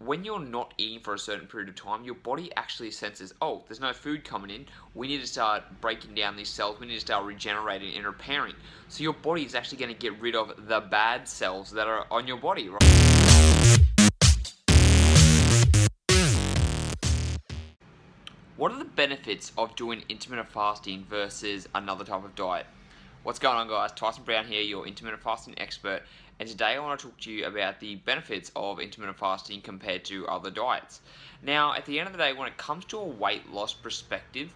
when you're not eating for a certain period of time, your body actually senses, oh, there's no food coming in. We need to start breaking down these cells. We need to start regenerating and repairing. So your body is actually going to get rid of the bad cells that are on your body, right? What are the benefits of doing intermittent fasting versus another type of diet? What's going on, guys? Tyson Brown here, your intermittent fasting expert, and today I want to talk to you about the benefits of intermittent fasting compared to other diets. Now, at the end of the day, when it comes to a weight loss perspective,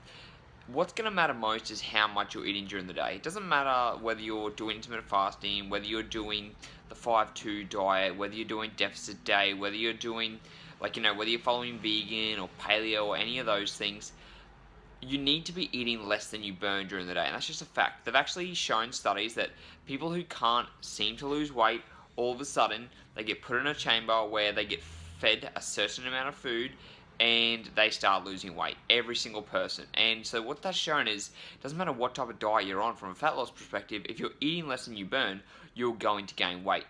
what's going to matter most is how much you're eating during the day. It doesn't matter whether you're doing intermittent fasting, whether you're doing the 5-2 diet, whether you're doing deficit day, whether you're doing, whether you're following vegan or paleo or any of those things. You need to be eating less than you burn during the day, and that's just a fact. They've actually shown studies that people who can't seem to lose weight, all of a sudden, they get put in a chamber where they get fed a certain amount of food and they start losing weight, every single person. And so what that's shown is, it doesn't matter what type of diet you're on from a fat loss perspective, if you're eating less than you burn, you're going to gain weight.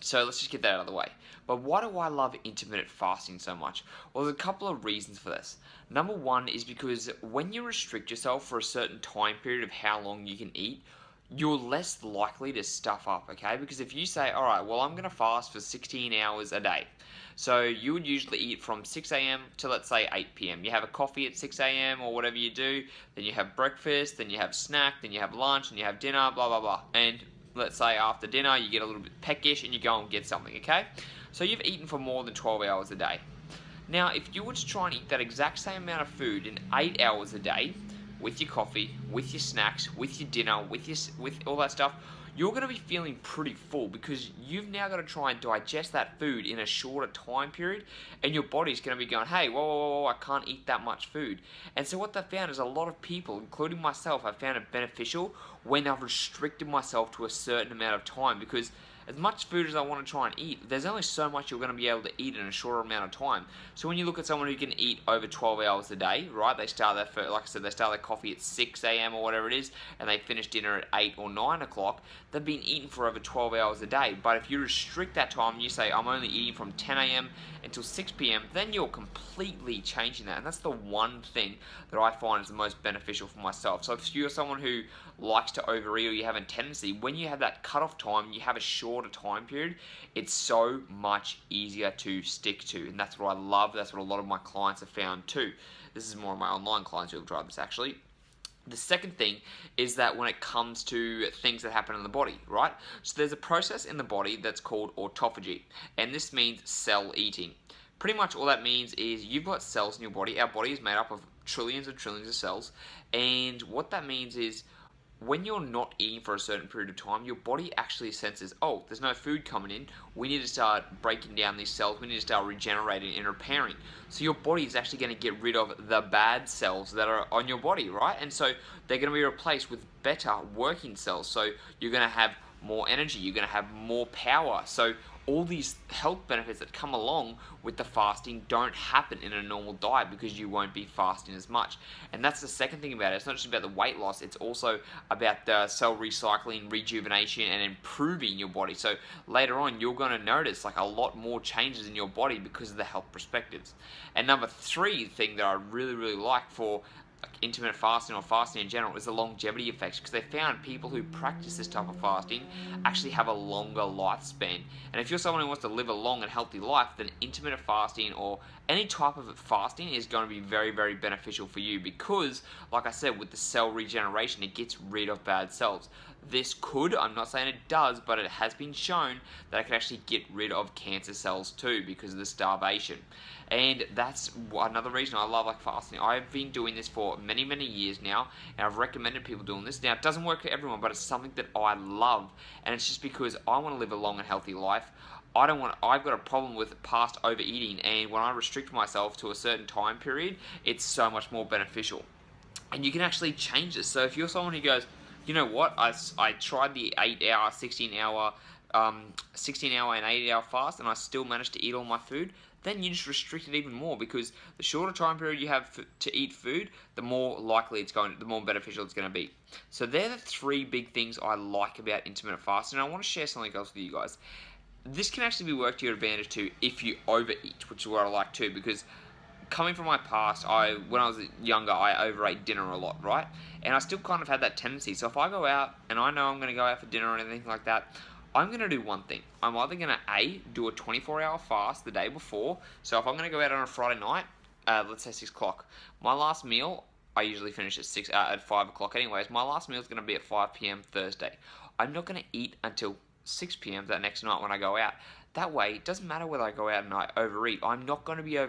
So let's just get that out of the way. But why do I love intermittent fasting so much? Well, there's a couple of reasons for this. Number one is because when you restrict yourself for a certain time period of how long you can eat, you're less likely to stuff up, okay? Because if you say, all right, well, I'm going to fast for 16 hours a day. So you would usually eat from 6 a.m. to, let's say, 8 p.m. You have a coffee at 6 a.m. or whatever you do. Then you have breakfast, then you have snack, then you have lunch, and you have dinner, blah, blah, blah. And let's say after dinner you get a little bit peckish and you go and get something, okay? So you've eaten for more than 12 hours a day. Now, if you were to try and eat that exact same amount of food in 8 hours a day, with your coffee, with your snacks, with your dinner, with all that stuff, you're going to be feeling pretty full because you've now got to try and digest that food in a shorter time period, and your body's going to be going, hey, whoa, I can't eat that much food. And so what they found is a lot of people, including myself, have found it beneficial when I've restricted myself to a certain amount of time, because as much food as I want to try and eat, there's only so much you're going to be able to eat in a shorter amount of time. So when you look at someone who can eat over 12 hours a day, right, they start their, like I said, they start their coffee at 6 a.m. or whatever it is, and they finish dinner at 8 or 9 o'clock, they've been eating for over 12 hours a day. But if you restrict that time, you say, I'm only eating from 10 a.m. until 6 p.m., then you're completely changing that. And that's the one thing that I find is the most beneficial for myself. So if you're someone who likes to overeat, or you have a tendency, when you have that cutoff time, you have a shorter time period, it's so much easier to stick to. And that's what I love. That's what a lot of my clients have found too. This is more of my online clients who have tried this actually. The second thing is that when it comes to things that happen in the body, right? So there's a process in the body that's called autophagy, and this means cell eating. Pretty much all that means is you've got cells in your body. Our body is made up of trillions and trillions of cells, and what that means is when you're not eating for a certain period of time, your body actually senses, oh, there's no food coming in. We need to start breaking down these cells. We need to start regenerating and repairing. So your body is actually going to get rid of the bad cells that are on your body, right? And so they're going to be replaced with better working cells. So you're going to have more energy. You're going to have more power. So all these health benefits that come along with the fasting don't happen in a normal diet because you won't be fasting as much. And that's the second thing about it. It's not just about the weight loss, it's also about the cell recycling, rejuvenation, and improving your body. So later on, you're going to notice like a lot more changes in your body because of the health perspectives. And number three thing that I really, really like for intermittent fasting or fasting in general is the longevity effects, because they found people who practice this type of fasting actually have a longer lifespan. And if you're someone who wants to live a long and healthy life, then intermittent fasting or any type of fasting is going to be very, very beneficial for you because, like I said, with the cell regeneration, it gets rid of bad cells. This could, I'm not saying it does, but it has been shown that it can actually get rid of cancer cells too because of the starvation. And that's another reason I love fasting. I've been doing this for many, many years now, and I've recommended people doing this. Now, it doesn't work for everyone, but it's something that I love, and it's just because I want to live a long and healthy life. I've got a problem with past overeating, and when I restrict myself to a certain time period, it's so much more beneficial. And you can actually change this. So if you're someone who goes, you know what, I tried the 8-hour, 16-hour, and 8-hour fast, and I still managed to eat all my food, then you just restrict it even more, because the shorter time period you have to eat food, the more likely the more beneficial it's going to be. So they're the three big things I like about intermittent fasting, and I want to share something else with you guys. this can actually be worked to your advantage too if you overeat, which is what I like too, because coming from my past, when I was younger, I overate dinner a lot, right? And I still kind of had that tendency. So if I go out and I know I'm going to go out for dinner or anything like that, I'm going to do one thing. I'm either going to do a 24-hour fast the day before. So if I'm going to go out on a Friday night, let's say 6 o'clock, my last meal, I usually finish at 5 o'clock anyways. My last meal is going to be at 5 p.m. Thursday. I'm not going to eat until 6 p.m. that next night when I go out. That way, it doesn't matter whether I go out and I overeat. I'm not going to be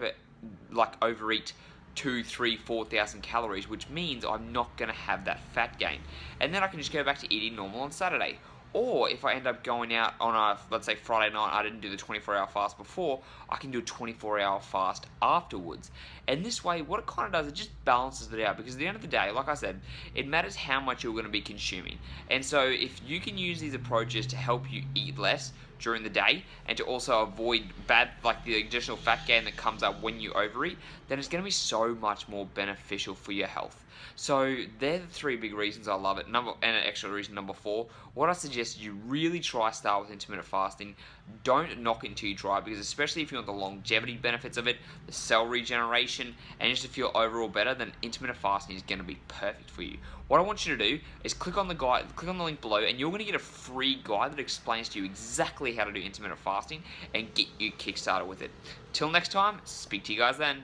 overeat 2, 3, 4,000 calories, which means I'm not going to have that fat gain. And then I can just go back to eating normal on Saturday. Or if I end up going out on let's say Friday night, I didn't do the 24-hour fast before, I can do a 24-hour fast afterwards. And this way, what it kind of does, it just balances it out. Because at the end of the day, like I said, it matters how much you're going to be consuming. And so if you can use these approaches to help you eat less during the day and to also avoid the additional fat gain that comes up when you overeat, then it's going to be so much more beneficial for your health. So they're the 3 big reasons I love it. And an extra reason, number 4, what I suggest you really start with intermittent fasting. Don't knock it until you try it, because especially if you want the longevity benefits of it, the cell regeneration, and just to feel overall better, then intermittent fasting is going to be perfect for you. What I want you to do is click on the link below, and you're going to get a free guide that explains to you exactly how to do intermittent fasting and get you kickstarted with it. Till next time, speak to you guys then.